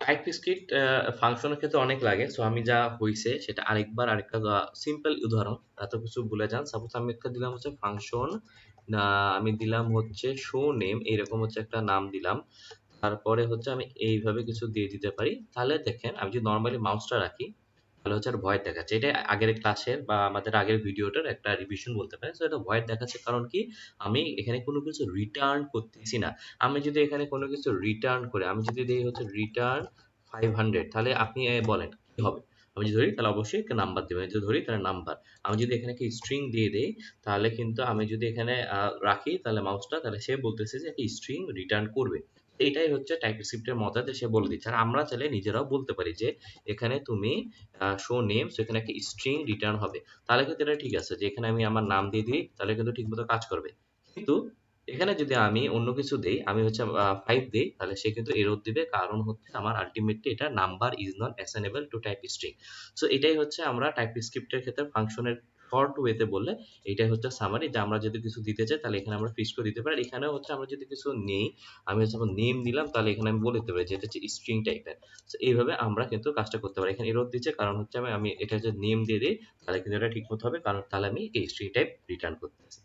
TypeScript ফাংশনের ক্ষেত্রে অনেক লাগে। সো আমি যা হইছে সেটা আরেকটা সিম্পল উদাহরণ, এত কিছু ভুলে যান। সাপোজ আমি একটা দিলাম হচ্ছে ফাংশন, আমি দিলাম হচ্ছে শো নেম, এইরকম হচ্ছে একটা নাম দিলাম। তারপরে হচ্ছে আমি এইভাবে কিছু দিয়ে দিতে পারি। তাহলে দেখেন আমি যদি নরমালি মাউসটা রাখি তাহলে হচ্ছে আর ভয়েড দেখাচ্ছে। এটা আগের ক্লাসের বা আমাদের আগের ভিডিওটার একটা রিভিশন বলতে পারেন। সো এটা ভয়েড দেখাচ্ছে কারণ কি, আমি এখানে কোনো কিছু রিটার্ন করতেছি না। আমি যদি এখানে কোনো কিছু রিটার্ন করে আমি যদি দিই হচ্ছে রিটার্ন 500, তাহলে আপনি বলেন কি হবে? আমি যদি ধরি তাহলে অবশ্যই একটা নাম্বার দেবেন, যদি ধরি তাহলে নাম্বার। আমি যদি এখানে কি স্ট্রিং দিয়ে দেই তাহলে কিন্তু আমি যদি এখানে রাখি তাহলে মাউসটা, তাহলে সে বলতেছে যে একটা স্ট্রিং রিটার্ন করবে। এটাই হচ্ছে টাইপস্ক্রিপ্টের মজা, যে সে বলে দিচ্ছে। আর আমরা চাইলে নিজেরাও বলতে পারি যে এখানে তুমি শো নেম, সো এখানে একটা স্ট্রিং রিটার্ন হবে। তাহলে কিন্তু এটা ঠিক আছে যে এখানে আমি আমার নাম দিয়ে দিই তাহলে কিন্তু ঠিকমতো কাজ করবে। কিন্তু এখানে যদি আমি অন্য কিছু দেই, আমি হচ্ছে 5 দেই, তাহলে সে কিন্তু এরর দিবে। কারণ হচ্ছে আমার আল্টিমেটলি এটা number is not assignable to type string. So এটাই হচ্ছে আমরা টাইপস্ক্রিপ্টের ক্ষেত্রে ফাংশনের শর্ট ওয়েতে বললে এইটাই হচ্ছে সামারি, যে আমরা যদি কিছু দিতে চাই তাহলে এখানে আমরা ফিক্স করে দিতে পারি। এখানেও হচ্ছে আমরা যদি কিছু নেই, আমি হচ্ছে নেম দিলাম, তাহলে এখানে আমি বলে দিতে পারি যে এটা হচ্ছে স্ট্রিং টাইপের। সো এইভাবে আমরা কিন্তু কাজটা করতে পারি। এখানে এরর দিচ্ছে কারণ হচ্ছে আমি এটা হচ্ছে নেম দিয়ে দিই, তাহলে কিন্তু এটা ঠিক মতো হবে, কারণ তাহলে আমি এই স্ট্রিং টাইপ রিটার্ন করতেছি।